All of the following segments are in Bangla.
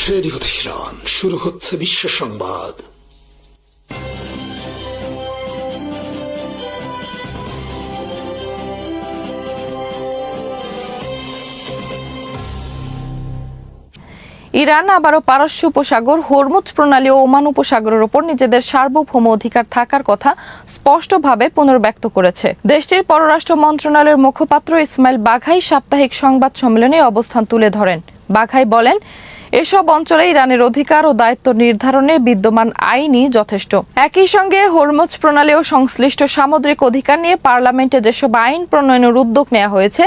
রেডিও তেহরান, শুরু হচ্ছে বিশ্ব সংবাদ। ইরান আবারও পারস্য উপসাগর, হরমুজ প্রণালী ও ওমান উপসাগরের ওপর নিজেদের সার্বভৌম অধিকার থাকার কথা স্পষ্টভাবে পুনর্ব্যক্ত করেছে। দেশটির পররাষ্ট্র মন্ত্রণালয়ের মুখপাত্র ইসমাইল বাঘাই সাপ্তাহিক সংবাদ সম্মেলনে অবস্থান তুলে ধরেন। বাঘাই বলেন, এসব অঞ্চলে ইরানের অধিকার ও দায়িত্ব নির্ধারণে বিদ্যমান আইনই যথেষ্ট। একই সঙ্গে হরমুজ প্রণালী ও সংশ্লিষ্ট সামুদ্রিক অধিকার নিয়ে পার্লামেন্টে যেসব আইন প্রণয়নের উদ্যোগ নেওয়া হয়েছে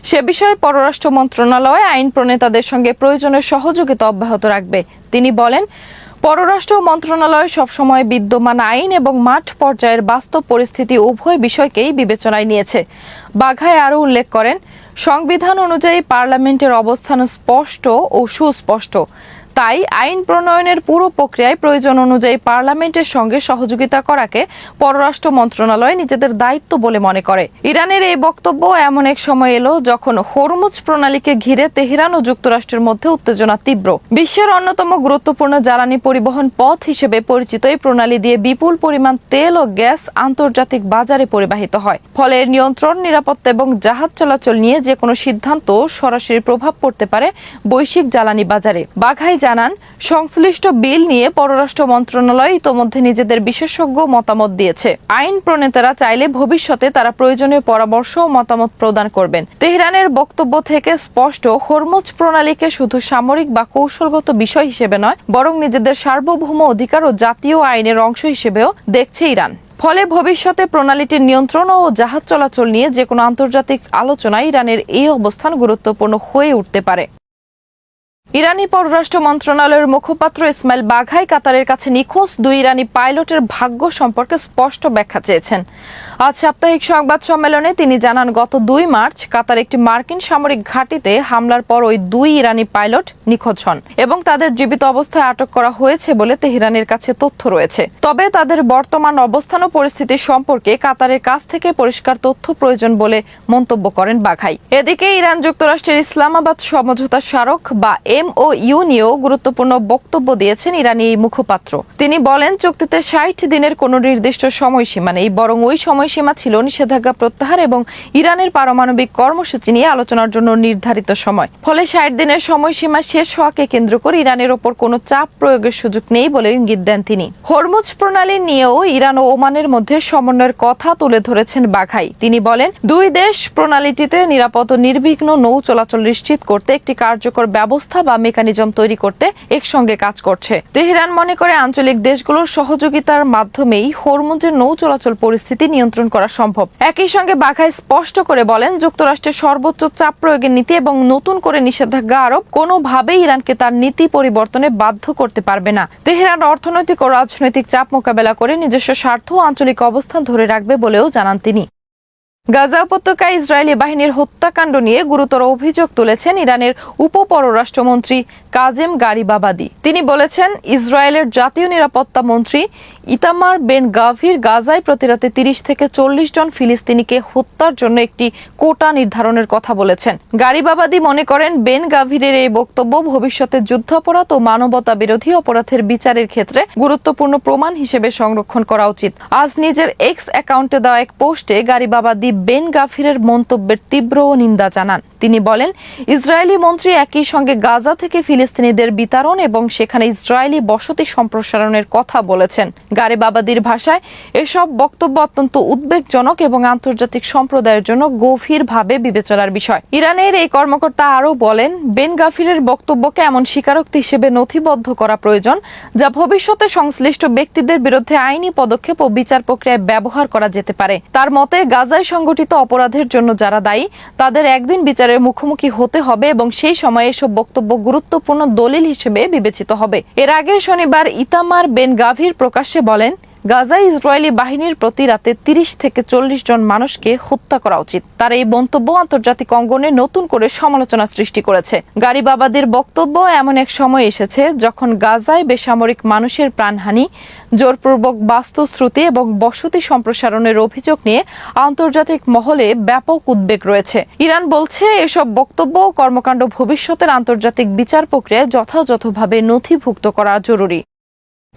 সে বিষয়ে পররাষ্ট্র মন্ত্রণালয় আইন প্রণেতাদের সঙ্গে প্রয়োজনীয় সহযোগিতা অব্যাহত রাখবে। তিনি বলেন, পররাষ্ট্র মন্ত্রণালয় সবসময় বিদ্যমান আইন এবং মাঠ পর্যায়ের বাস্তব পরিস্থিতি উভয় বিষয়কেই বিবেচনায় নিয়েছে। বাঘাই আরও উল্লেখ করেন, সংবিধান অনুযায়ী পার্লামেন্টের অবস্থান স্পষ্ট ও সুস্পষ্ট। তাই আইন প্রণয়নের পুরো প্রক্রিয়ায় প্রয়োজন অনুযায়ী পার্লামেন্টের সঙ্গে সহযোগিতা করাকে পররাষ্ট্র মন্ত্রণালয় নিজেদের দায়িত্ব বলে মনে করে। ইরানের এই বক্তব্য এমন এক সময় এলো যখন হরমুজ প্রণালীকে ঘিরে তেহরান ও যুক্তরাষ্ট্রের মধ্যে উত্তেজনা তীব্র। বিশ্বের অন্যতম গুরুত্বপূর্ণ জ্বালানি পরিবহন পথ হিসেবে পরিচিত এই প্রণালী দিয়ে বিপুল পরিমাণ তেল ও গ্যাস আন্তর্জাতিক বাজারে পরিবাহিত হয়। ফলে এর নিয়ন্ত্রণ, নিরাপত্তা এবং জাহাজ চলাচল নিয়ে যে কোনো সিদ্ধান্ত সরাসরি প্রভাব পড়তে পারে বৈশ্বিক জ্বালানি বাজারে। বাঘাই জানান, সংশ্লিষ্ট বিল নিয়ে পররাষ্ট্র মন্ত্রণালয় ইতোমধ্যে নিজেদের বিশেষজ্ঞ মতামত দিয়েছে। আইন প্রণেতারা চাইলে ভবিষ্যতে তারা প্রয়োজনীয় পরামর্শ ও মতামত প্রদান করবেন। তেহরানের বক্তব্য থেকে স্পষ্ট, হরমুজ প্রণালীকে শুধু সামরিক বা কৌশলগত বিষয় হিসেবে নয়, বরং নিজেদের সার্বভৌম অধিকার ও জাতীয় আইনের অংশ হিসেবেও দেখছে ইরান। ফলে ভবিষ্যতে প্রণালীটির নিয়ন্ত্রণ ও জাহাজ চলাচল নিয়ে যে কোনো আন্তর্জাতিক আলোচনায় ইরানের এই অবস্থান গুরুত্বপূর্ণ হয়ে উঠতে পারে। ইরানি পররাষ্ট্র মন্ত্রণালয়ের মুখপাত্র ইসমাইল বাঘাই কাতারের কাছে নিখোঁজ 2 ইরানি পাইলটের ভাগ্য সম্পর্কে স্পষ্ট ব্যাখ্যা চেয়েছেন। আজ সাপ্তাহিক সংবাদ সম্মেলনে তিনি জানান, গত 2 মার্চ কাতার একটি মার্কিন সামরিক ঘাঁটিতে হামলার পর ওই 2 ইরানি পাইলট নিখোঁজ হন এবং তাদের জীবিত অবস্থায় আটক করা হয়েছে বলে তেহরানের কাছে তথ্য রয়েছে। তবে তাদের বর্তমান অবস্থান ও পরিস্থিতি সম্পর্কে কাতারের কাছ থেকে পরিষ্কার তথ্য প্রয়োজন বলে মন্তব্য করেন বাঘাই। এদিকে ইরান যুক্তরাষ্ট্রের ইসলামাবাদ সমঝোতা স্মারক বা MOU নিয়েও গুরুত্বপূর্ণ বক্তব্য দিয়েছেন ইরানি এই মুখপাত্র। তিনি বলেন, চুক্তিতে 60 দিনের কোনো নির্দিষ্ট সময়সীমা নেই, বরং ওই সময়সীমা ছিল নিষেধাজ্ঞা প্রত্যাহার এবং ইরানের পারমাণবিক কর্মসূচি নিয়ে আলোচনার জন্য নির্ধারিত সময়। ফলে 60 দিনের সময়সীমা শেষ হওয়াকে কেন্দ্র করে ইরানের ওপর কোনো চাপ প্রয়োগের সুযোগ নেই বলে ইঙ্গিত দেন তিনি। হরমুজ প্রণালী নিয়েও ইরান ও ওমানের মধ্যে সমন্বয়ের কথা তুলে ধরেছেন বাঘাই। তিনি বলেন, 2 দেশ প্রণালীটিতে নিরাপদ ও নির্বিঘ্ন নৌ চলাচল নিশ্চিত করতে একটি কার্যকর ব্যবস্থা বা মেকানিজম তৈরি করতে একসঙ্গে কাজ করছে। তেহরান মনে করে আঞ্চলিক দেশগুলোর সহযোগিতার মাধ্যমেই হরমুজের নৌ চলাচল পরিস্থিতি নিয়ন্ত্রণ করা সম্ভব। একই সঙ্গে বাঘাই স্পষ্ট করে বলেন, যুক্তরাষ্ট্রের সর্বোচ্চ চাপ প্রয়োগের নীতি এবং নতুন করে নিষেধাজ্ঞা আরোপ কোনোভাবেই ইরানকে তার নীতি পরিবর্তনে বাধ্য করতে পারবে না। তেহরান অর্থনৈতিক ও রাজনৈতিক চাপ মোকাবেলা করে নিজস্ব স্বার্থ ও আঞ্চলিক অবস্থান ধরে রাখবে বলেও জানান তিনি। গাজা উপত্যকায় ইসরায়েলি বাহিনীর হত্যাকাণ্ড নিয়ে গুরুতর অভিযোগ তুলেছেন ইরানের উপপররাষ্ট্রমন্ত্রী কাজেম গারিবাবাদি। তিনি বলেছেন, ইসরায়েলের জাতীয় নিরাপত্তা মন্ত্রী ইতামার বেন গাভির গাজায় প্রতিরাতে 30 থেকে 40 জন ফিলিস্তিনিকে হত্যার জন্য একটি কোটা নির্ধারণের কথা বলেছেন। গারিবাবাদি মনে করেন, বেন গাভিরের এই বক্তব্য ভবিষ্যতে যুদ্ধাপরাধ ও মানবতা বিরোধী অপরাধের বিচারের ক্ষেত্রে গুরুত্বপূর্ণ প্রমাণ হিসেবে সংরক্ষণ করা উচিত। আজ নিজের এক্স অ্যাকাউন্টে দেওয়া এক পোস্টে গারিবাবাদি বেন গাভিরের মন্তব্যের তীব্র নিন্দা জানান। তিনি বলেন, ইসরায়েলি মন্ত্রী একই সঙ্গে গাজা থেকে ফিলিস্তিনিদের বিতাড়ন এবং সেখানে ইসরায়েলি বসতি সম্প্রসারণের কথা বলেছেন। গারিবাবাদির ভাষায়, এসব বক্তব্য অত্যন্ত উদ্বেগজনক এবং আন্তর্জাতিক সম্প্রদায়ের জন্য গভীরভাবে বিবেচনার বিষয়। ইরানের এই কর্মকর্তা আরও বলেন, বেন গাভিরের বক্তব্যকে এমন স্বীকারোক্তি হিসেবে নথিবদ্ধ করা প্রয়োজন যা ভবিষ্যতে সংশ্লিষ্ট ব্যক্তিদের বিরুদ্ধে আইনি পদক্ষেপ ও বিচার প্রক্রিয়ায় ব্যবহার করা যেতে পারে। তার মতে, গাজায় সংগঠিত অপরাধের জন্য যারা দায়ী তাদের একদিন বিচারের মুখোমুখি হতে হবে এবং সেই সময় এসব বক্তব্য গুরুত্বপূর্ণ দলিল হিসেবে বিবেচিত হবে। এর আগে শনিবার ইতামার বেন গাভির প্রকাশ্যে বলেন, গাজায় ইসরায়েলি বাহিনীর প্রতি রাতে ৩০ থেকে ৪০ জন মানুষকে হত্যা করা উচিত। তার এই মন্তব্য আন্তর্জাতিক অঙ্গনে নতুন করে সমালোচনা সৃষ্টি করেছে। গারিবাবাদের বক্তব্য এমন এক সময় এসেছে যখন গাজায় বেসামরিক মানুষের প্রাণহানি, জোরপূর্বক বাস্তুচ্যুতি এবং বসতি সম্প্রসারণের অভিযোগ নিয়ে আন্তর্জাতিক মহলে ব্যাপক উদ্বেগ রয়েছে। ইরান বলছে এসব বক্তব্য ও কর্মকাণ্ড ভবিষ্যতের আন্তর্জাতিক বিচার প্রক্রিয়ায় যথাযথভাবে নথিভুক্ত করা জরুরি।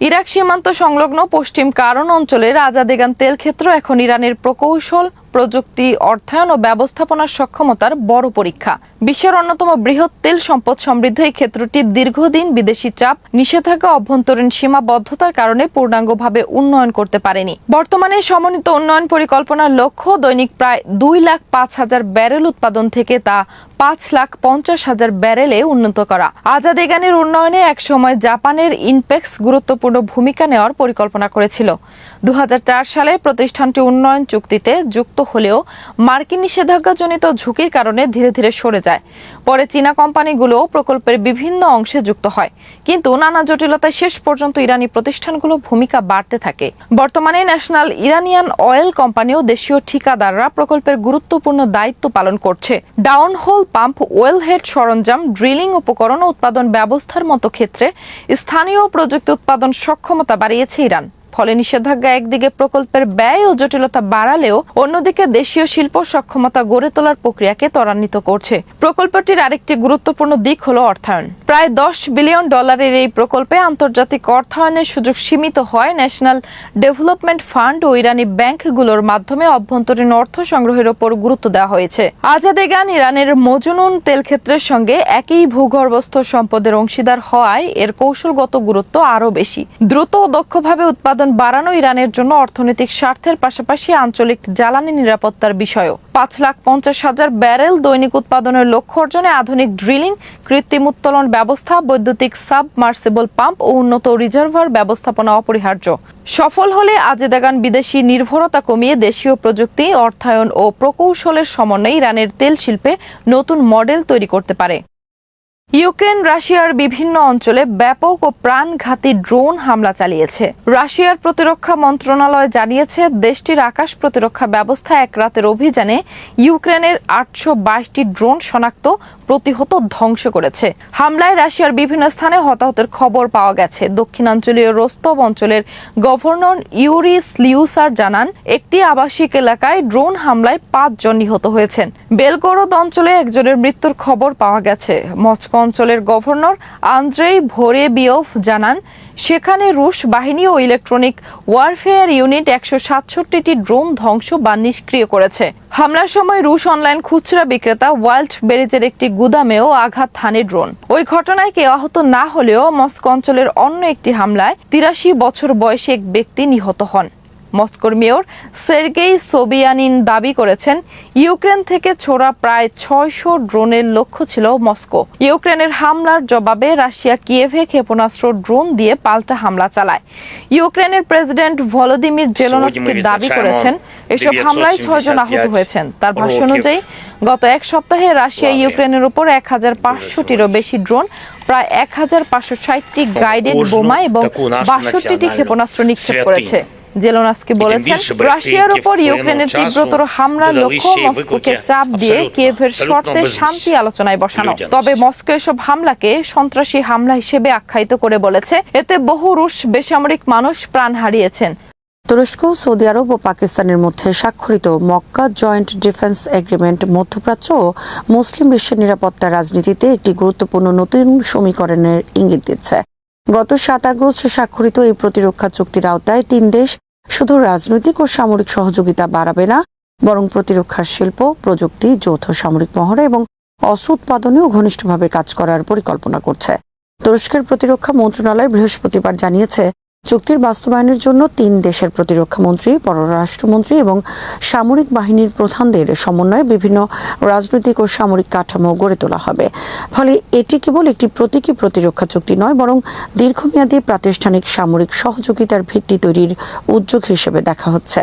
ইরাক সীমান্ত সংলগ্ন পশ্চিম কারণ অঞ্চলের আজাদেগান তেল ক্ষেত্র এখন ইরানের প্রকৌশল, প্রযুক্তি, অর্থায়ন ও ব্যবস্থাপনার সক্ষমতার বড় পরীক্ষা। বিশ্বের অন্যতম বৃহৎ তেল সম্পদ সমৃদ্ধ এই ক্ষেত্রটি দীর্ঘদিন বিদেশি চাপ, নিষেধাজ্ঞা, অভ্যন্তরীণ সীমাবদ্ধতার কারণে পূর্ণাঙ্গভাবে উন্নয়ন করতে পারেনি। বর্তমানে সমন্বিত উন্নয়ন পরিকল্পনার লক্ষ্য দৈনিক প্রায় 2,05,000 ব্যারেল উৎপাদন থেকে তা 5,50,000 ব্যারেলে উন্নত করা। আজাদেগানের উন্নয়নে একসময় জাপানের ইনপেক্স গুরুত্বপূর্ণ ভূমিকা নেওয়ার পরিকল্পনা করেছিল। 2004 সালে প্রতিষ্ঠানটি উন্নয়ন চুক্তিতে যুক্ত হলেও মার্কিন নিষেধাজ্ঞাজনিত ঝুঁকির কারণে ধীরে ধীরে সরে যায়। পরে চীনা কোম্পানিগুলো প্রকল্পের বিভিন্ন অংশে যুক্ত হয়, কিন্তু নানা জটিলতায় শেষ পর্যন্ত ইরানি প্রতিষ্ঠানগুলো ভূমিকা বাড়তে থাকে। বর্তমানে ন্যাশনাল ইরানিয়ান অয়েল কোম্পানি ও দেশীয় ঠিকাদাররা প্রকল্পের গুরুত্বপূর্ণ দায়িত্ব পালন করছে। ডাউনহোল পাম্প, ওয়েলহেড সরঞ্জাম, ড্রিলিং উপকরণ ও উৎপাদন ব্যবস্থার মতো ক্ষেত্রে স্থানীয় প্রযুক্তি উৎপাদন সক্ষমতা বাড়িয়েছে ইরান। ফলে নিষেধাজ্ঞা একদিকে প্রকল্পের ব্যয় ও জটিলতা বাড়ালেও অন্যদিকে দেশীয় শিল্প সক্ষমতা গড়ে তোলার প্রক্রিয়াকে ত্বরান্বিত করছে। প্রকল্পটির আরেকটি গুরুত্বপূর্ণ দিক হল অর্থায়ন। প্রায় $10 বিলিয়ন এই প্রকল্পে আন্তর্জাতিক অর্থায়নের সুযোগ সীমিত হয় ন্যাশনাল ডেভেলপমেন্ট ফান্ড ও ইরানি ব্যাংকগুলোর মাধ্যমে অভ্যন্তরীণ অর্থ সংগ্রহের ওপর গুরুত্ব দেওয়া হয়েছে। আজাদেগান ইরানের মজনুন তেল ক্ষেত্রের সঙ্গে একই ভূগর্ভস্থ সম্পদের অংশীদার হওয়ায় এর কৌশলগত গুরুত্ব আরও বেশি। দ্রুত ও দক্ষভাবে উৎপাদন বাড়ানো ইরানের জন্য অর্থনৈতিক স্বার্থের পাশাপাশি আঞ্চলিক জ্বালানি নিরাপত্তার বিষয়ও। 5,50,000 ব্যারেল দৈনিক উৎপাদনের লক্ষ্য অর্জনে আধুনিক ড্রিলিং, কৃত্রিম উত্তোলন ব্যবস্থা, বৈদ্যুতিক সাবমার্সিবল পাম্প ও উন্নত রিজার্ভার ব্যবস্থাপনা অপরিহার্য। সফল হলে আজাদেগান বিদেশি নির্ভরতা কমিয়ে দেশীয় প্রযুক্তি, অর্থায়ন ও প্রকৌশলের সমন্বয়ে ইরানের তেল শিল্পে নতুন মডেল তৈরি করতে পারে। ইউক্রেন রাশিয়ার বিভিন্ন অঞ্চলে ব্যাপক ও প্রাণঘাতী ড্রোন হামলা চালিয়েছে। রাশিয়ার প্রতিরক্ষা মন্ত্রণালয় জানিয়েছে দেশটির আকাশ প্রতিরক্ষা ব্যবস্থা এক রাতের অভিযানে ইউক্রেনের 822টি ড্রোন শনাক্ত, প্রতিহত, ধ্বংস করেছে। হামলায় রাশিয়ার বিভিন্ন স্থানে হতাহতের খবর পাওয়া গেছে। দক্ষিণাঞ্চলীয় রোস্তভ অঞ্চলের গভর্নর ইউরি স্লিউসার জানান, একটি আবাসিক এলাকায় ড্রোন হামলায় 5 জন নিহত হয়েছেন। বেলগোরদ অঞ্চলে একজনের মৃত্যুর খবর পাওয়া গেছে। মস্কো অঞ্চলের গভর্নর আন্দ্রেই ভোরেবিয়ভ জানান, সেখানে রুশ বাহিনী ও ইলেকট্রনিক ওয়ারফেয়ার ইউনিট 167টি ড্রোন ধ্বংস বা নিষ্ক্রিয় করেছে। হামলার সময় রুশ অনলাইন খুচরা বিক্রেতা ওয়াল্ট বেরিজের একটি গুদামেও আঘাত হানে ড্রোন। ওই ঘটনায় কেউ আহত না হলেও মস্কো অঞ্চলের অন্য একটি হামলায় 83 বছর বয়সী এক ব্যক্তি নিহত হন। মস্কোর মেয়র সের্গেই সোবিয়ানিন দাবি করেছেন, ইউক্রেন থেকে ছোড়া প্রায় 600 ড্রোনের লক্ষ্য ছিল মস্কো। ইউক্রেনের হামলার জবাবে রাশিয়া কিয়েভে ক্ষেপণাস্ত্র, ড্রোন দিয়ে পাল্টা হামলা চালায়। ইউক্রেনের প্রেসিডেন্ট ভলোদিমির জেলেনস্কি দাবি করেছেন, এসব হামলায় 6 জন আহত হয়েছেন। তার ভাষ্য অনুযায়ী গত এক সপ্তাহে রাশিয়া ইউক্রেনের উপর 1,500টিরও বেশি ড্রোন, প্রায় 1,560টি গাইডেড বোমা এবং 62টি ক্ষেপণাস্ত্র নিক্ষেপ করেছে। জেলেনস্কি বলেছেন, রাশিয়ার উপর ইউক্রেনের তীব্রতর হামলার লক্ষ্য মস্কোকে চাপ দিয়ে কিয়েভের শর্তে শান্তি আলোচনায় বসানো। তবে মস্কো এসব হামলাকে সন্ত্রাসী হামলা হিসেবে আখ্যায়িত করে বলেছে, এতে বহু রুশ বেসামরিক মানুষ প্রাণ হারিয়েছেন। তুরস্ক, সৌদি আরব ও পাকিস্তানের মধ্যে স্বাক্ষরিত মক্কা জয়েন্ট ডিফেন্স এগ্রিমেন্ট মধ্যপ্রাচ্য ও মুসলিম বিশ্বের নিরাপত্তা রাজনীতিতে একটি গুরুত্বপূর্ণ নতুন সমীকরণের ইঙ্গিত দিচ্ছে। গত 7 আগস্ট স্বাক্ষরিত এই প্রতিরক্ষা চুক্তির আওতায় 3 দেশ শুধু রাজনৈতিক ও সামরিক সহযোগিতা বাড়াবে না, বরং প্রতিরক্ষা শিল্প, প্রযুক্তি, যৌথ সামরিক মহড়া এবং অস্ত্র উৎপাদনেও ঘনিষ্ঠভাবে কাজ করার পরিকল্পনা করছে। তুরস্কের প্রতিরক্ষা মন্ত্রণালয় বৃহস্পতিবার জানিয়েছে, চুক্তির বাস্তবায়নের জন্য 3 দেশের প্রতিরক্ষা মন্ত্রী, পররাষ্ট্রমন্ত্রী এবং সামরিক বাহিনীর প্রধানদের সমন্বয়ে বিভিন্ন রাজনৈতিক ও সামরিক কাঠামো গড়ে তোলা হবে। ফলে এটি কেবল একটি প্রতীকী প্রতিরক্ষা চুক্তি নয়, বরং দীর্ঘমেয়াদী প্রাতিষ্ঠানিক সামরিক সহযোগিতার ভিত্তি তৈরির উদ্যোগ হিসেবে দেখা হচ্ছে।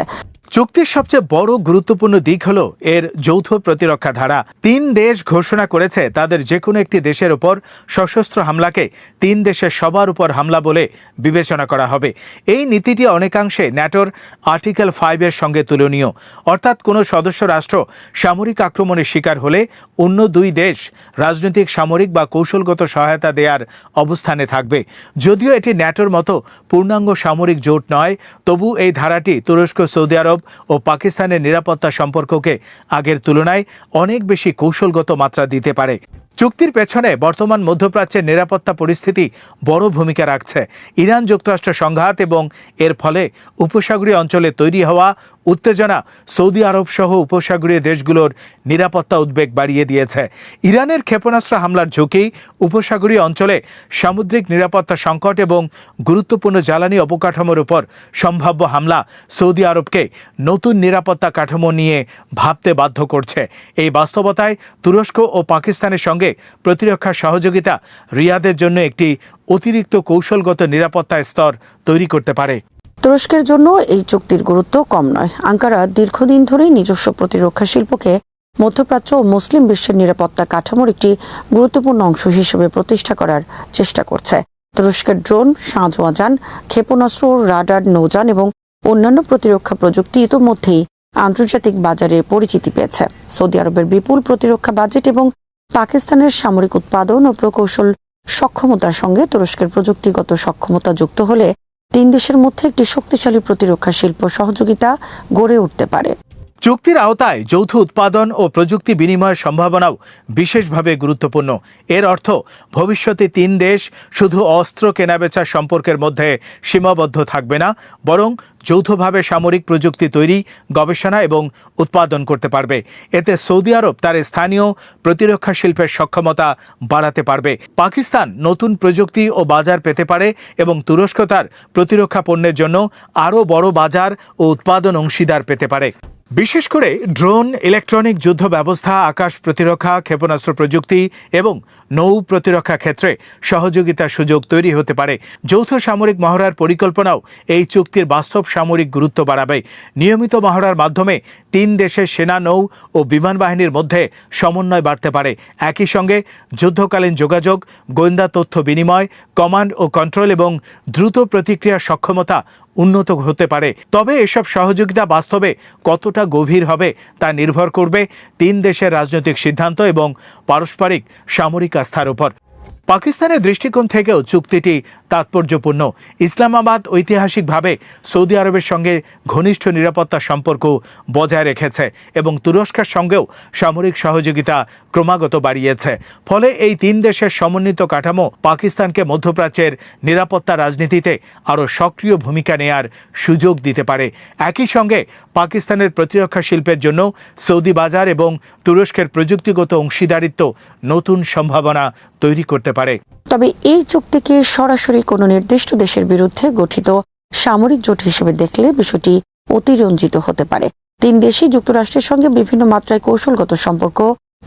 চুক্তির সবচেয়ে বড় গুরুত্বপূর্ণ দিক হল এর যৌথ প্রতিরক্ষা ধারা। 3 দেশ ঘোষণা করেছে তাদের যে কোনো একটি দেশের উপর সশস্ত্র হামলাকে 3 দেশের সবার উপর হামলা বলে বিবেচনা করা হবে। এই নীতিটি অনেকাংশে ন্যাটোর আর্টিকেল 5 এর সঙ্গে তুলনীয়, অর্থাৎ কোনো সদস্য রাষ্ট্র সামরিক আক্রমণের শিকার হলে অন্য 2 দেশ রাজনৈতিক, সামরিক বা কৌশলগত সহায়তা দেওয়ার অবস্থানে থাকবে। যদিও এটি ন্যাটোর মতো পূর্ণাঙ্গ সামরিক জোট নয়, তবু এই ধারাটি তুরস্ক, সৌদি আরব ও পাকিস্তানের নিরাপত্তা সম্পর্ককে আগের তুলনায় অনেক বেশি কৌশলগত মাত্রা দিতে পারে। চুক্তির পেছনে বর্তমান মধ্যপ্রাচ্যের নিরাপত্তা পরিস্থিতি বড় ভূমিকা রাখছে। ইরান যুক্তরাষ্ট্র সংঘাত এবং এর ফলে উপসাগরীয় অঞ্চলে তৈরি হওয়া উত্তেজনা সৌদি আরব সহ উপসাগরীয় দেশগুলোর নিরাপত্তা উদ্বেগ বাড়িয়ে দিয়েছে। ইরানের ক্ষেপণাস্ত্র হামলার ঝুঁকি, উপসাগরীয় অঞ্চলে সামুদ্রিক নিরাপত্তা সংকট এবং গুরুত্বপূর্ণ জ্বালানি অবকাঠামোর উপর সম্ভাব্য হামলা সৌদি আরবকে নতুন নিরাপত্তা কাঠামো নিয়ে ভাবতে বাধ্য করছে। এই বাস্তবতায় তুরস্ক ও পাকিস্তানের সঙ্গে প্রতিরক্ষা সহযোগিতা রিয়াদের জন্য একটি অতিরিক্ত কৌশলগত নিরাপত্তা স্তর তৈরি করতে পারে। তুরস্কের জন্য এই চুক্তির গুরুত্ব কম নয়। আঙ্কারা দীর্ঘদিন ধরেই নিজস্ব প্রতিরক্ষা শিল্পকে মধ্যপ্রাচ্য ও মুসলিম বিশ্বের নিরাপত্তা কাঠামোর একটি গুরুত্বপূর্ণ অংশ হিসেবে প্রতিষ্ঠা করার চেষ্টা করছে। তুরস্কের ড্রোন, সাঁজোয়াজান, ক্ষেপণাস্ত্র, রাডার, নৌযান এবং অন্যান্য প্রতিরক্ষা প্রযুক্তি ইতোমধ্যেই আন্তর্জাতিক বাজারে পরিচিতি পেয়েছে। সৌদি আরবের বিপুল প্রতিরক্ষা বাজেট এবং পাকিস্তানের সামরিক উৎপাদন ও প্রকৌশল সক্ষমতার সঙ্গে তুরস্কের প্রযুক্তিগত সক্ষমতা যুক্ত হলে 3 দেশের মধ্যে একটি শক্তিশালী প্রতিরক্ষা শিল্প সহযোগিতা গড়ে উঠতে পারে। চুক্তির আওতায় যৌথ উৎপাদন ও প্রযুক্তি বিনিময়ের সম্ভাবনাও বিশেষভাবে গুরুত্বপূর্ণ। এর অর্থ ভবিষ্যতে 3 দেশ শুধু অস্ত্র কেনাবেচার সম্পর্কের মধ্যে সীমাবদ্ধ থাকবে না, বরং যৌথভাবে সামরিক প্রযুক্তি তৈরি, গবেষণা এবং উৎপাদন করতে পারবে। এতে সৌদি আরব তার স্থানীয় প্রতিরক্ষা শিল্পের সক্ষমতা বাড়াতে পারবে, পাকিস্তান নতুন প্রযুক্তি ও বাজার পেতে পারে এবং তুরস্ক তার প্রতিরক্ষা পণ্যের জন্য আরও বড় বাজার ও উৎপাদন অংশীদার পেতে পারে। বিশেষ করে ড্রোন, ইলেকট্রনিক যুদ্ধ ব্যবস্থা, আকাশ প্রতিরক্ষা, ক্ষেপণাস্ত্র প্রযুক্তি এবং নৌ প্রতিরক্ষা ক্ষেত্রে সহযোগিতার সুযোগ তৈরি হতে পারে। যৌথ সামরিক মহড়ার পরিকল্পনাও এই চুক্তির বাস্তব সামরিক গুরুত্ব বাড়াবে। নিয়মিত মহড়ার মাধ্যমে 3 দেশের সেনা, নৌ ও বিমান বাহিনীর মধ্যে সমন্বয় বাড়তে পারে। একই সঙ্গে যুদ্ধকালীন যোগাযোগ, গোয়েন্দা তথ্য বিনিময়, কমান্ড ও কন্ট্রোল এবং দ্রুত প্রতিক্রিয়া সক্ষমতা উন্নত হতে পারে। তবে এসব সহযোগিতা বাস্তবে কতটা গভীর হবে তা নির্ভর করবে 3 দেশের রাজনৈতিক সিদ্ধান্ত এবং পারস্পরিক সামরিক আস্থার উপর। পাকিস্তানের দৃষ্টিকোণ থেকেও চুক্তিটি তাৎপর্যপূর্ণ। ইসলামাবাদ ঐতিহাসিকভাবে সৌদি আরবের সঙ্গে ঘনিষ্ঠ নিরাপত্তা সম্পর্ক বজায় রেখেছে এবং তুরস্কের সঙ্গেও সামরিক সহযোগিতা ক্রমাগত বাড়িয়েছে। ফলে এই 3 দেশের সমন্বিত কাঠামো পাকিস্তানকে মধ্যপ্রাচ্যের নিরাপত্তা রাজনীতিতে আরও সক্রিয় ভূমিকা নেয়ার সুযোগ দিতে পারে। একই সঙ্গে পাকিস্তানের প্রতিরক্ষা শিল্পের জন্য সৌদি বাজার এবং তুরস্কের প্রযুক্তিগত অংশীদারিত্ব নতুন সম্ভাবনা তৈরি করতে পারে। তবে এই চুক্তিকে সরাসরি কোনো নির্দিষ্ট দেশের বিরুদ্ধে গঠিত সামরিক জোট হিসেবে দেখলে বিষয়টি অতিরঞ্জিত হতে পারে। 3 দেশই যুক্তরাষ্ট্রের সঙ্গে বিভিন্ন মাত্রায় কৌশলগত সম্পর্ক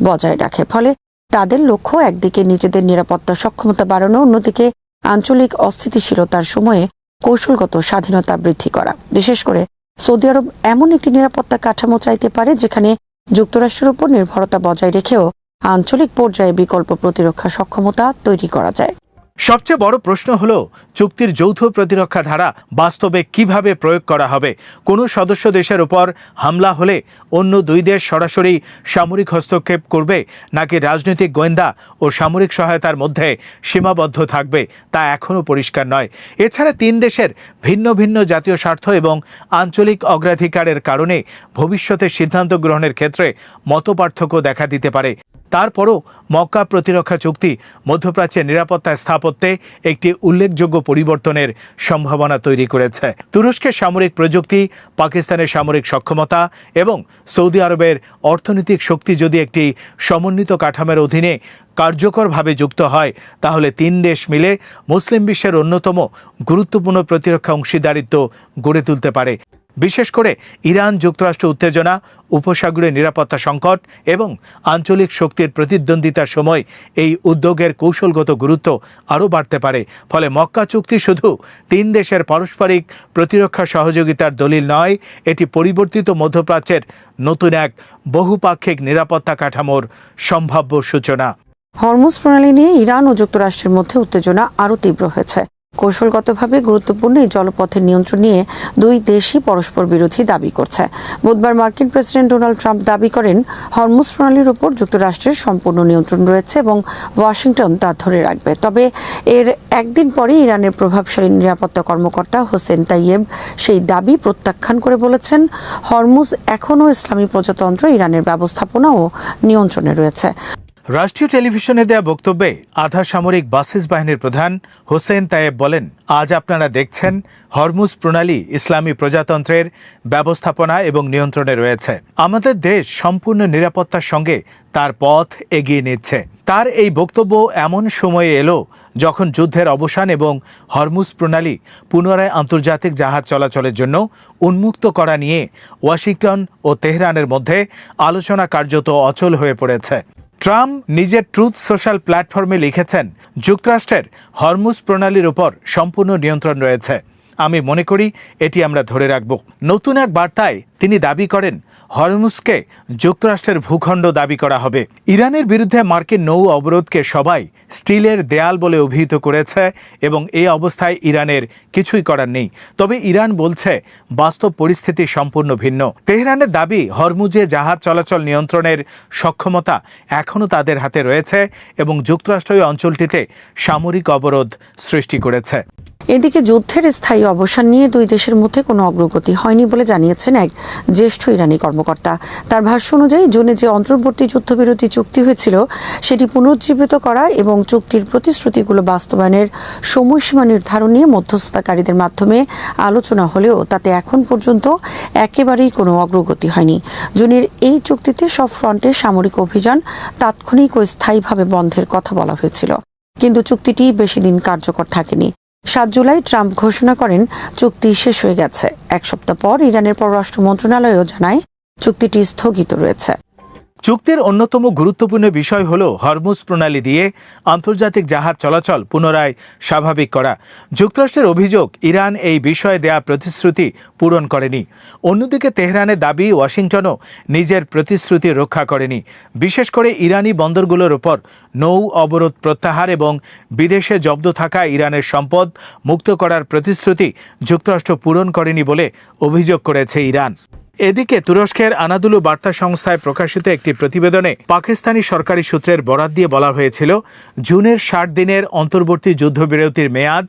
বজায় রাখে। ফলে তাদের লক্ষ্য একদিকে নিজেদের নিরাপত্তা সক্ষমতা বাড়ানো, অন্যদিকে আঞ্চলিক অস্থিতিশীলতার সময়ে কৌশলগত স্বাধীনতা বৃদ্ধি করা। বিশেষ করে সৌদি আরব এমন একটি নিরাপত্তা কাঠামো চাইতে পারে যেখানে যুক্তরাষ্ট্রের উপর নির্ভরতা বজায় রেখেও আঞ্চলিক পর্যায়ে বিকল্প প্রতিরক্ষা সক্ষমতা তৈরি করা যায়। সবচেয়ে বড় প্রশ্ন হল চুক্তির যৌথ প্রতিরক্ষা ধারা বাস্তবে কিভাবে প্রয়োগ করা হবে। কোনো সদস্য দেশের উপর হামলা হলে অন্য 2 দেশ সরাসরি সামরিক হস্তক্ষেপ করবে নাকি রাজনৈতিক, গোয়েন্দা ও সামরিক সহায়তার মধ্যে সীমাবদ্ধ থাকবে তা এখনও পরিষ্কার নয়। এছাড়া 3 দেশের ভিন্ন ভিন্ন জাতীয় স্বার্থ এবং আঞ্চলিক অগ্রাধিকারের কারণে ভবিষ্যতে সিদ্ধান্ত গ্রহণের ক্ষেত্রে মতপার্থক্য দেখা দিতে পারে। তারপরও মক্কা প্রতিরক্ষা চুক্তি মধ্যপ্রাচ্যের নিরাপত্তা স্থাপত্যে একটি উল্লেখযোগ্য পরিবর্তনের সম্ভাবনা তৈরি করেছে। তুরস্কের সামরিক প্রযুক্তি, পাকিস্তানের সামরিক সক্ষমতা এবং সৌদি আরবের অর্থনৈতিক শক্তি যদি একটি সমন্বিত কাঠামোর অধীনে কার্যকরভাবে যুক্ত হয়, তাহলে 3 দেশ মিলে মুসলিম বিশ্বের অন্যতম গুরুত্বপূর্ণ প্রতিরক্ষা অংশীদারিত্ব গড়ে তুলতে পারে। বিশেষ করে ইরান যুক্তরাষ্ট্র উত্তেজনা, উপসাগরীয় নিরাপত্তা সংকট এবং আঞ্চলিক শক্তির প্রতিদ্বন্দ্বিতার সময় এই উদ্যোগের কৌশলগত গুরুত্ব আরও বাড়তে পারে। ফলে মক্কা চুক্তি শুধু তিন দেশের পারস্পরিক প্রতিরক্ষা সহযোগিতার দলিল নয়, এটি পরিবর্তিত মধ্যপ্রাচ্যের নতুন এক বহুপাক্ষিক নিরাপত্তা কাঠামোর সম্ভাব্য সূচনা। হরমুজ প্রণালী নিয়ে ইরান ও যুক্তরাষ্ট্রের মধ্যে উত্তেজনা আরও তীব্র হয়েছে। কৌশলগতভাবে গুরুত্বপূর্ণ এই জলপথের নিয়ন্ত্রণ নিয়ে দুই দেশই পরস্পর বিরোধী দাবি করছে। বুধবার মার্কিন প্রেসিডেন্ট ডোনাল্ড ট্রাম্প দাবি করেন হরমুজ প্রণালীর উপর যুক্তরাষ্ট্রের সম্পূর্ণ নিয়ন্ত্রণ রয়েছে এবং ওয়াশিংটন তা ধরে রাখবে। তবে এর একদিন পরে ইরানের প্রভাবশালী নিরাপত্তা কর্মকর্তা হোসেন তাইয়েব সেই দাবি প্রত্যাখ্যান করে বলেছেন, হরমুজ এখনও ইসলামী প্রজাতন্ত্র ইরানের ব্যবস্থাপনা ও নিয়ন্ত্রণে রয়েছে। রাষ্ট্রীয় টেলিভিশনে দেয়া বক্তব্যে আধা সামরিক বাসিস বাহিনীর প্রধান হোসেন তায়েব বলেন, আজ আপনারা দেখছেন হরমুজ প্রণালী ইসলামী প্রজাতন্ত্রের ব্যবস্থাপনা এবং নিয়ন্ত্রণে রয়েছে। আমাদের দেশ সম্পূর্ণ নিরাপত্তার সঙ্গে তার পথ এগিয়ে নিচ্ছে। তার এই বক্তব্য এমন সময়ে এলো যখন যুদ্ধের অবসান এবং হরমুজ প্রণালী পুনরায় আন্তর্জাতিক জাহাজ চলাচলের জন্য উন্মুক্ত করা নিয়ে ওয়াশিংটন ও তেহরানের মধ্যে আলোচনা কার্যত অচল হয়ে পড়েছে। ট্রাম্প নিজের ট্রুথ সোশ্যাল প্ল্যাটফর্মে লিখেছেন, যুক্তরাষ্ট্রের হরমুজ প্রণালীর উপর সম্পূর্ণ নিয়ন্ত্রণ রয়েছে। আমি মনে করি এটি আমরা ধরে রাখব। নতুন এক বার্তায় তিনি দাবি করেন, হরমুজকে যুক্তরাষ্ট্রের ভূখণ্ড দাবি করা হবে। ইরানের বিরুদ্ধে মার্কিন নৌ অবরোধকে সবাই স্টিলের দেয়াল বলে অভিহিত করেছে এবং এই অবস্থায় ইরানের কিছুই করার নেই। তবে ইরান বলছে বাস্তব পরিস্থিতি সম্পূর্ণ ভিন্ন। তেহরানের দাবি, হরমুজে জাহাজ চলাচল নিয়ন্ত্রণের সক্ষমতা এখনও তাদের হাতে রয়েছে এবং যুক্তরাষ্ট্র এই অঞ্চলটিতে সামরিক অবরোধ সৃষ্টি করেছে। এদিকে যুদ্ধের স্থায়ী অবসান নিয়ে দুই দেশের মধ্যে কোনো অগ্রগতি হয়নি বলে জানিয়েছেন এক জ্যেষ্ঠ ইরানি কর্মকর্তা। তার ভাষ্য অনুযায়ী জুনে যে অন্তর্বর্তী যুদ্ধবিরতি চুক্তি হয়েছিল সেটি পুনরুজ্জীবিত করা এবং চুক্তির প্রতিশ্রুতিগুলো বাস্তবায়নের সময়সীমা নির্ধারণ নিয়ে মধ্যস্থতাকারীদের মাধ্যমে আলোচনা হলেও তাতে এখন পর্যন্ত একেবারেই কোনো অগ্রগতি হয়নি। জুনের এই চুক্তিতে সব ফ্রন্টে সামরিক অভিযান তাৎক্ষণিক ও স্থায়ীভাবে বন্ধের কথা বলা হয়েছিল, কিন্তু চুক্তিটি বেশি দিন কার্যকর থাকেনি। 7 জুলাই ট্রাম্প ঘোষণা করেন চুক্তি শেষ হয়ে গেছে। এক সপ্তাহ পর ইরানের পররাষ্ট্র মন্ত্রণালয়ও জানায় চুক্তিটি স্থগিত রয়েছে। চুক্তির অন্যতম গুরুত্বপূর্ণ বিষয় হল হরমুজ প্রণালী দিয়ে আন্তর্জাতিক জাহাজ চলাচল পুনরায় স্বাভাবিক করা। যুক্তরাষ্ট্রের অভিযোগ, ইরান এই বিষয়ে দেয়া প্রতিশ্রুতি পূরণ করেনি। অন্যদিকে তেহরানের দাবি, ওয়াশিংটনও নিজের প্রতিশ্রুতি রক্ষা করেনি। বিশেষ করে ইরানি বন্দরগুলোর ওপর নৌ অবরোধ প্রত্যাহার এবং বিদেশে জব্দ থাকা ইরানের সম্পদ মুক্ত করার প্রতিশ্রুতি যুক্তরাষ্ট্র পূরণ করেনি বলে অভিযোগ করেছে ইরান। এদিকে তুরস্কের আনাদুলু বার্তা সংস্থায় প্রকাশিত একটি প্রতিবেদনে পাকিস্তানি সরকারি সূত্রের বরাত দিয়ে বলা হয়েছিল, জুনের 60 দিনের অন্তর্বর্তী যুদ্ধবিরতির মেয়াদ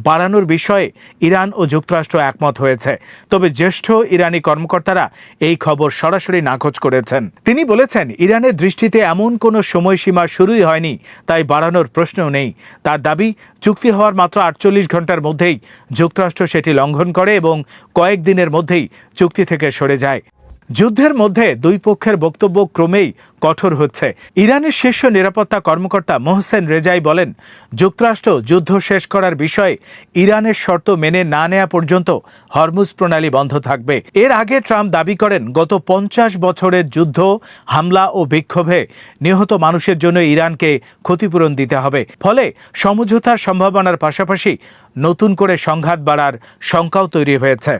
বাড়ানোর বিষয়ে ইরান ও যুক্তরাষ্ট্র একমত হয়েছে। তবে জ্যেষ্ঠ ইরানি কর্মকর্তারা এই খবর সরাসরি নাকচ করেছেন। তিনি বলেছেন, ইরানের দৃষ্টিতে এমন কোনো সময়সীমা শুরুই হয়নি, তাই বাড়ানোর প্রশ্নও নেই। তার দাবি, চুক্তি হওয়ার মাত্র 48 ঘন্টার মধ্যেই যুক্তরাষ্ট্র সেটি লঙ্ঘন করে এবং কয়েকদিনের মধ্যেই চুক্তি থেকে সরে যায়। যুদ্ধের মধ্যে দুই পক্ষের বক্তব্য ক্রমেই কঠোর হচ্ছে। ইরানের শীর্ষ নিরাপত্তা কর্মকর্তা মোহসেন রেজাই বলেন, যুক্তরাষ্ট্র যুদ্ধ শেষ করার বিষয়ে ইরানের শর্ত মেনে না নেওয়া পর্যন্ত হরমুজ প্রণালী বন্ধ থাকবে। এর আগে ট্রাম্প দাবি করেন, গত 50 বছরের যুদ্ধ, হামলা ও বিক্ষোভে নিহত মানুষের জন্য ইরানকে ক্ষতিপূরণ দিতে হবে। ফলে সমঝোতার সম্ভাবনার পাশাপাশি নতুন করে সংঘাত বাড়ার শঙ্কাও তৈরি হয়েছে।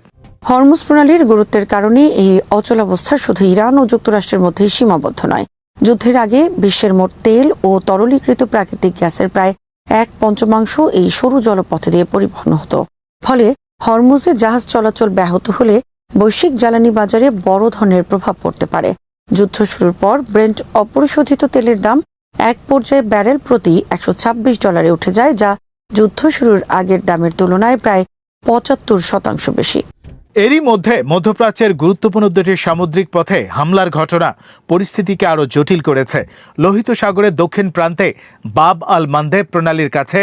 হরমুজ প্রণালীর গুরুত্বের কারণে এই অচলাবস্থা শুধু ইরান ও যুক্তরাষ্ট্রের মধ্যে সীমাবদ্ধ নয়। যুদ্ধের আগে বিশ্বের মোট তেল ও তরলীকৃত প্রাকৃতিক গ্যাসের প্রায় 1/5 এই সরু জলপথে দিয়ে পরিবহন হতো। ফলে হরমুজে জাহাজ চলাচল ব্যাহত হলে বৈশ্বিক জ্বালানি বাজারে বড় ধরনের প্রভাব পড়তে পারে। যুদ্ধ শুরুর পর ব্রেন্ট অপরিশোধিত তেলের দাম এক পর্যায়ে ব্যারেল প্রতি $126 উঠে যায়, যা যুদ্ধ শুরুর আগের দামের তুলনায় প্রায় 75% বেশি। এরই মধ্যে মধ্যপ্রাচ্যের গুরুত্বপূর্ণ দুটি সামুদ্রিক পথে হামলার ঘটনা পরিস্থিতিকে আরও জটিল করেছে। লোহিত সাগরের দক্ষিণ প্রান্তে বাব আল মান্দেব প্রণালীর কাছে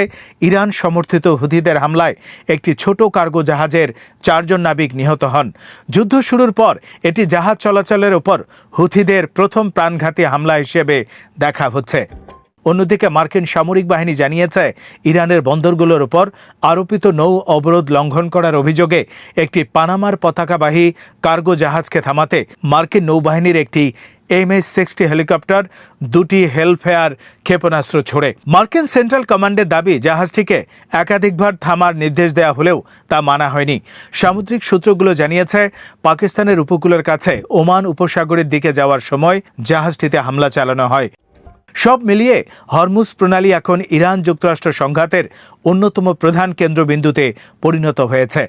ইরান সমর্থিত হুথিদের হামলায় একটি ছোট কার্গো জাহাজের 4 জন নাবিক নিহত হন। যুদ্ধ শুরুর পর এটি জাহাজ চলাচলের ওপর হুথিদের প্রথম প্রাণঘাতী হামলা হিসেবে দেখা হচ্ছে। অন্যদিকে মার্কিন সামরিক বাহিনী জানিয়েছে ইরানের বন্দরগুলোর উপর আরোপিত নৌ অবরোধ লঙ্ঘন করার অভিযোগে একটি পানামার পতাকাবাহী কার্গো জাহাজকে থামাতে মার্কিন নৌবাহিনীর একটি MS-60 হেলিকপ্টার, 2টি হেলফেয়ার ক্ষেপণাস্ত্র ছোড়ে। মার্কিন সেন্ট্রাল কমান্ডের দাবি জাহাজটিকে একাধিকবার থামার নির্দেশ দেওয়া হলেও তা মানা হয়নি। সামুদ্রিক সূত্রগুলো জানিয়েছে পাকিস্তানের উপকূলের কাছে ওমান উপসাগরের দিকে যাওয়ার সময় জাহাজটিতে হামলা চালানো হয়। সব মিলিয়ে হরমুজ প্রণালী এখন ইরান যুক্তরাষ্ট্র সংঘাতের অন্যতম প্রধান কেন্দ্রবিন্দুতে পরিণত হয়েছে।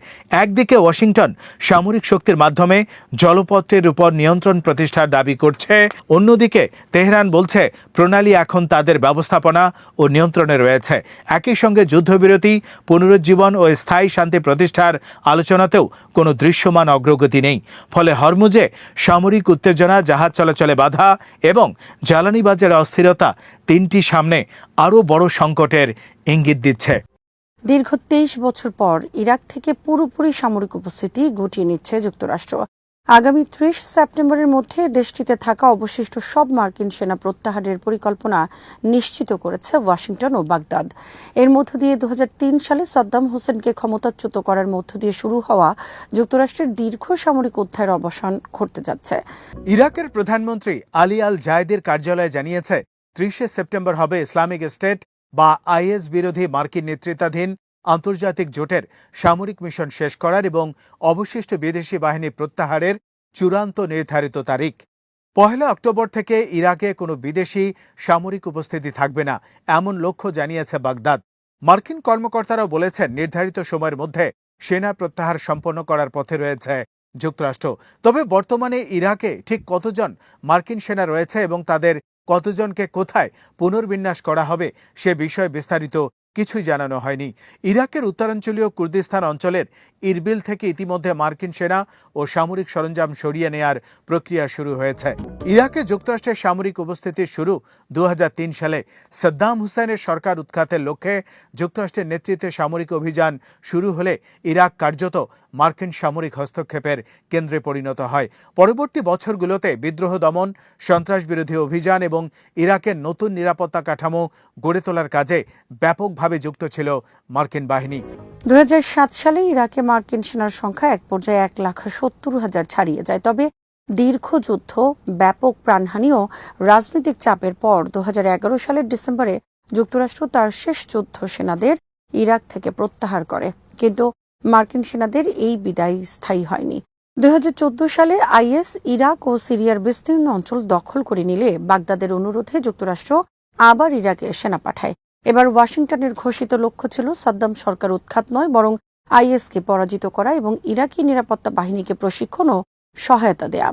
একদিকে ওয়াশিংটন সামরিক শক্তির মাধ্যমে জলপথের উপর নিয়ন্ত্রণ প্রতিষ্ঠার দাবি করছে, অন্যদিকে তেহরান বলছে প্রণালী এখন তাদের ব্যবস্থাপনা ও নিয়ন্ত্রণে রয়েছে। একই সঙ্গে যুদ্ধবিরতি, পুনরুজ্জীবন ও স্থায়ী শান্তি প্রতিষ্ঠার আলোচনাতেও কোনো দৃশ্যমান অগ্রগতি নেই। ফলে হরমুজে সামরিক উত্তেজনা, জাহাজ চলাচলে বাধা এবং জ্বালানি বাজারে অস্থিরতা তিনটি সামনে আরও বড় সংকটের ইঙ্গিত দিচ্ছে। দীর্ঘ 23 বছর পর ইরাক থেকে পুরোপুরি সামরিক উপস্থিতি গুটিয়ে নিচ্ছে যুক্তরাষ্ট্র। আগামী 30 সেপ্টেম্বরের মধ্যে দেশটিতে থাকা অবশিষ্ট সব মার্কিন সেনা প্রত্যাহারের পরিকল্পনা নিশ্চিত করেছে ওয়াশিংটন ও বাগদাদ। এর মধ্য দিয়ে 2003 সালে সাদ্দাম হোসেনকে ক্ষমতাচ্যুত করার মধ্য দিয়ে শুরু হওয়া যুক্তরাষ্ট্রের দীর্ঘ সামরিক অধ্যায়ের অবসান ঘটতে যাচ্ছে। ইরাকের প্রধানমন্ত্রী আলী আল জায়েদের কার্যালয় জানিয়েছে 30 সেপ্টেম্বর হবে ইসলামিক স্টেট বা IS বিরোধী মার্কিন নেতৃত্বাধীন আন্তর্জাতিক জোটের সামরিক মিশন শেষ করার এবং অবশিষ্ট বিদেশি বাহিনী প্রত্যাহারের চূড়ান্ত নির্ধারিত তারিখ। 1 অক্টোবর থেকে ইরাকে কোনো বিদেশি সামরিক উপস্থিতি থাকবে না, এমন লক্ষ্য জানিয়েছে বাগদাদ। মার্কিন কর্মকর্তারাও বলেছেন নির্ধারিত সময়ের মধ্যে সেনা প্রত্যাহার সম্পন্ন করার পথে রয়েছে যুক্তরাষ্ট্র। তবে বর্তমানে ইরাকে ঠিক কতজন মার্কিন সেনা রয়েছে এবং তাদের কতজনকে কোথায় পুনর্বিন্যাস করা হবে সে বিষয়ে বিস্তারিত কিছুই জানানো হয়নি। ইরাকের উত্তরাঞ্চলীয় কুর্দিস্তান অঞ্চলের ইরবিল থেকে ইতিমধ্যে মার্কিন সেনা ও সামরিক সরঞ্জাম সরিয়ে নেয়ার প্রক্রিয়া শুরু হয়েছে। ইরাকে যুক্তরাষ্ট্রের সামরিক উপস্থিতির শুরু 2003 সালে। সাদ্দাম হুসাইনের সরকার উৎখাতের লক্ষ্যে যুক্তরাষ্ট্রের নেতৃত্বে সামরিক অভিযান শুরু হলে ইরাক কার্যত মার্কিন সামরিক হস্তক্ষেপের কেন্দ্রে পরিণত হয়। পরবর্তী বছরগুলোতে বিদ্রোহ দমন, সন্ত্রাস বিরোধী অভিযান এবং ইরাকের নতুন নিরাপত্তা কাঠামো গড়ে তোলার কাজে ব্যাপকভাবে যুক্ত ছিল মার্কিন বাহিনী। 2007 সালে ইরাকে মার্কিন সেনার সংখ্যা এক পর্যায়ে 1,70,000 ছাড়িয়ে যায়। তবে দীর্ঘ যুদ্ধ, ব্যাপক প্রাণহানি ও রাজনৈতিক চাপের পর 2011 সালের ডিসেম্বরে যুক্তরাষ্ট্র তার শেষ যুদ্ধ সেনাদের ইরাক থেকে প্রত্যাহার করে। কিন্তু মার্কিন সেনাদের এই বিদায় স্থায়ী হয়নি। 2014 সালে IS ইরাক ও সিরিয়ার বিস্তীর্ণ অঞ্চল দখল করে নিলে বাগদাদের অনুরোধে যুক্তরাষ্ট্র আবার ইরাকে সেনা পাঠায়। এবার ওয়াশিংটনের ঘোষিত লক্ষ্য ছিল সাদ্দাম সরকার উৎখাত নয়, বরং ISকে পরাজিত করা এবং ইরাকি নিরাপত্তা বাহিনীকে প্রশিক্ষণ ও সহায়তা দেয়া।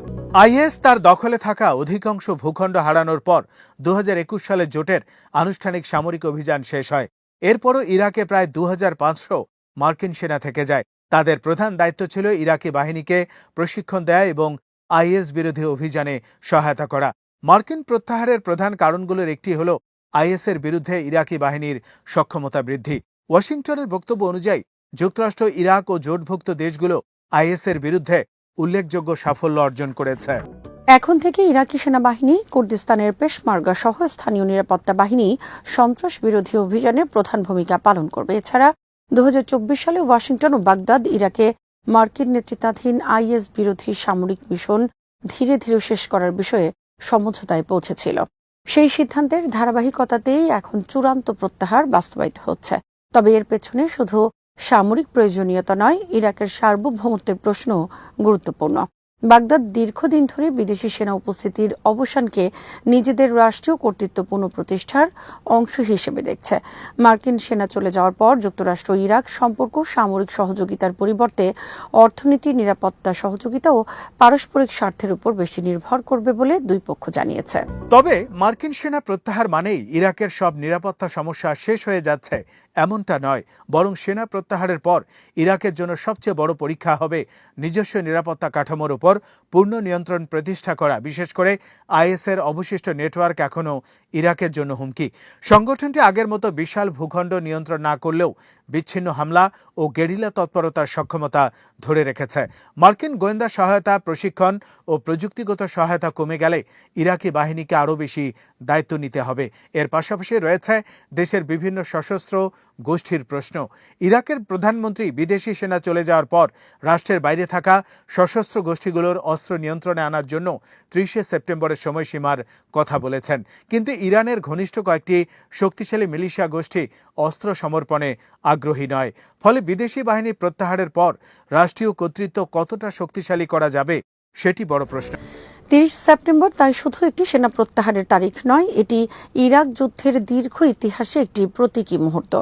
IS তার দখলে থাকা অধিকাংশ ভূখণ্ড হারানোর পর 2021 সালে জোটের আনুষ্ঠানিক সামরিক অভিযান শেষ হয়। এরপরও ইরাকে প্রায় 2500 মার্কিন সেনা থেকে যায়। তাদের প্রধান দায়িত্ব ছিল ইরাকি বাহিনীকে প্রশিক্ষণ দেয়া এবং IS বিরোধী অভিযানে সহায়তা করা। মার্কিন প্রত্যাহারের প্রধান কারণগুলোর একটি হল IS এর বিরুদ্ধে ইরাকি বাহিনীর সক্ষমতা বৃদ্ধি। ওয়াশিংটনের বক্তব্য অনুযায়ী যুক্তরাষ্ট্র, ইরাক ও জোটভুক্ত দেশগুলো IS এর বিরুদ্ধে উল্লেখযোগ্য সাফল্য অর্জন করেছে। এখন থেকে ইরাকি সেনাবাহিনী, কুর্দিস্তানের পেশমার্গা সহ স্থানীয় নিরাপত্তা বাহিনী সন্ত্রাস বিরোধী অভিযানে প্রধান ভূমিকা পালন করবে। এছাড়া 2024 সালে ওয়াশিংটন ও বাগদাদ ইরাকে মার্কিন নেতৃত্বাধীন IS বিরোধী সামরিক মিশন ধীরে ধীরে শেষ করার বিষয়ে সমঝোতায় পৌঁছেছিল। সেই সিদ্ধান্তের ধারাবাহিকতাতেই এখন চূড়ান্ত প্রত্যাহার বাস্তবায়িত হচ্ছে। তবে এর পেছনে শুধু সামরিক প্রয়োজনীয়তা নয়, ইরাকের সার্বভৌমত্বের প্রশ্ন গুরুত্বপূর্ণ। বাগদাদ দীর্ঘদিন ধরে বিদেশি সেনা উপস্থিতির অবসানকে নিজেদের রাষ্ট্রীয় কর্তৃত্ব পুনঃপ্রতিষ্ঠার অংশ হিসেবে দেখছে। মার্কিন সেনা চলে যাওয়ার পর যুক্তরাষ্ট্র ইরাক সম্পর্ক সামরিক সহযোগিতার পরিবর্তে অর্থনীতি, নিরাপত্তা সহযোগিতা ও পারস্পরিক স্বার্থের উপর বেশি নির্ভর করবে বলে দুই পক্ষ জানিয়েছে। তবে মার্কিন সেনা প্রত্যাহার মানেই ইরাকের সব নিরাপত্তা সমস্যা শেষ হয়ে যাচ্ছে এমনটা নয়, বরং সেনা প্রত্যাহারের পর ইরাকের জন্য সবচেয়ে বড় পরীক্ষা হবে নিজস্ব নিরাপত্তা কাঠামোর উপর উপর পূর্ণ নিয়ন্ত্রণ প্রতিষ্ঠা করা, বিশেষ করে আইএসের অবশিষ্ট নেটওয়ার্ক এখনও ইরাকের জন্য হুমকি। সংগঠনটি আগের মতো বিশাল ভূখণ্ড নিয়ন্ত্রণ না করলেও বিচ্ছিন্ন হামলা ও গেরিলা তৎপরতার সক্ষমতা ধরে রেখেছে। মার্কিন গোয়েন্দা সহায়তা, প্রশিক্ষণ ও প্রযুক্তিগত সহায়তা কমে গেলে ইরাকি বাহিনীকে আরও বেশি দায়িত্ব নিতে হবে। এর পাশাপাশি রয়েছে দেশের বিভিন্ন সশস্ত্র গোষ্ঠীর প্রশ্ন। ইরাকের প্রধানমন্ত্রী বিদেশি সেনা চলে যাওয়ার পর রাষ্ট্রের বাইরে থাকা সশস্ত্র গোষ্ঠীগুলোর অস্ত্র নিয়ন্ত্রণে আনার জন্য 30শে সেপ্টেম্বরের সময়সীমার কথা বলেছেন। কিন্তু ইরানের ঘনিষ্ঠ কয়েকটি শক্তিশালী মিলিশিয়া গোষ্ঠী অস্ত্র সমর্পণে আগ্রহী নয়। ফলে বিদেশি বাহিনী প্রত্যাহারের পর রাষ্ট্রীয় কর্তৃত্ব কতটা শক্তিশালী করা যাবে সেটি বড় প্রশ্ন। 30 সেপ্টেম্বর তাই শুধু একটি সেনা প্রত্যাহারের তারিখ নয়, এটি ইরাক যুদ্ধের দীর্ঘ ইতিহাসে একটি প্রতীকী মুহূর্ত।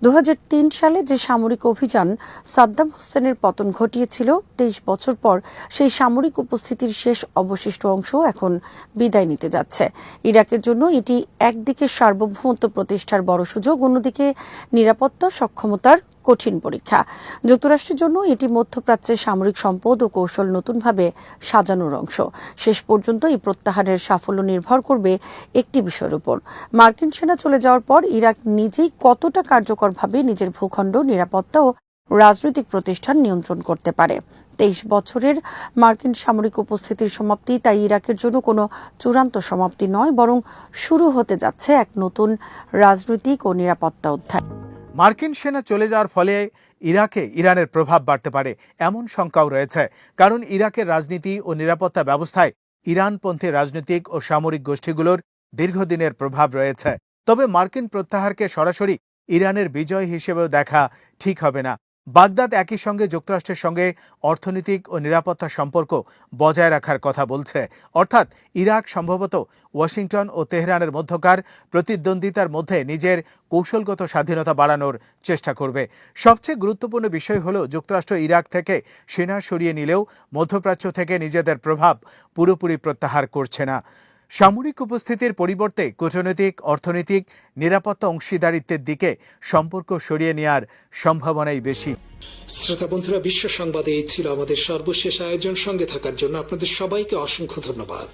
2003 সালে যে সামরিক অভিযান সাদ্দাম হোসেনের পতন ঘটিয়েছিল, 23 বছর পর সেই সামরিক উপস্থিতির শেষ অবশিষ্ট অংশ এখন বিদায় নিতে যাচ্ছে। ইরাকের জন্য এটি একদিকে সার্বভৌমত্ব প্রতিষ্ঠার বড় সুযোগ, অন্যদিকে নিরাপত্তা সক্ষমতার কঠিন পরীক্ষা। যুক্তরাষ্ট্রের জন্য এটি মধ্যপ্রাচ্যের সামরিক সম্পদ ও কৌশল নতুনভাবে সাজানোর অংশ। শেষ পর্যন্ত এই প্রত্যাহারের সাফল্য নির্ভর করবে একটি বিষয়ের উপর: মার্কিন সেনা চলে যাওয়ার পর ইরাক নিজেই কতটা কার্যকরভাবে নিজের ভূখণ্ড, নিরাপত্তা ও রাজনৈতিক প্রতিষ্ঠান নিয়ন্ত্রণ করতে পারে। 23 বছরের মার্কিন সামরিক উপস্থিতির সমাপ্তি তাই ইরাকের জন্য কোনো চূড়ান্ত সমাপ্তি নয়, বরং শুরু হতে যাচ্ছে এক নতুন রাজনৈতিক ও নিরাপত্তা অধ্যায়। মার্কিন সেনা চলে যাওয়ার ফলে ইরাকে ইরানের প্রভাব বাড়তে পারে এমন শঙ্কাও রয়েছে, কারণ ইরাকের রাজনীতি ও নিরাপত্তা ব্যবস্থায় ইরানপন্থী রাজনৈতিক ও সামরিক গোষ্ঠীগুলোর দীর্ঘদিনের প্রভাব রয়েছে। তবে মার্কিন প্রত্যাহারকে সরাসরি ইরানের বিজয় হিসেবেও দেখা ঠিক হবে না। বাগদাদ একই সঙ্গে যুক্তরাষ্ট্রের সঙ্গে অর্থনৈতিক ও নিরাপত্তা সম্পর্ক বজায় রাখার কথা বলছে। অর্থাৎ ইরাক সম্ভবত ওয়াশিংটন ও তেহরানের মধ্যকার প্রতিদ্বন্দ্বিতার মধ্যে নিজের কৌশলগত স্বাধীনতা বাড়ানোর চেষ্টা করবে। সবচেয়ে গুরুত্বপূর্ণ বিষয় হল, যুক্তরাষ্ট্র ইরাক থেকে সেনা সরিয়ে নিলেও মধ্যপ্রাচ্য থেকে নিজেদের প্রভাব পুরোপুরি প্রত্যাহার করছে না। সামরিক উপস্থিতির পরিবর্তে কূটনৈতিক, অর্থনৈতিক, নিরাপত্তা অংশীদারিত্বের দিকে সম্পর্ক সরিয়ে নেওয়ার সম্ভাবনাই বেশি। শ্রোতা বন্ধুরা, বিশ্ব সংবাদে এই ছিল আমাদের সর্বশেষ আয়োজন। সঙ্গে থাকার জন্য আপনাদের সবাইকে অসংখ্য ধন্যবাদ।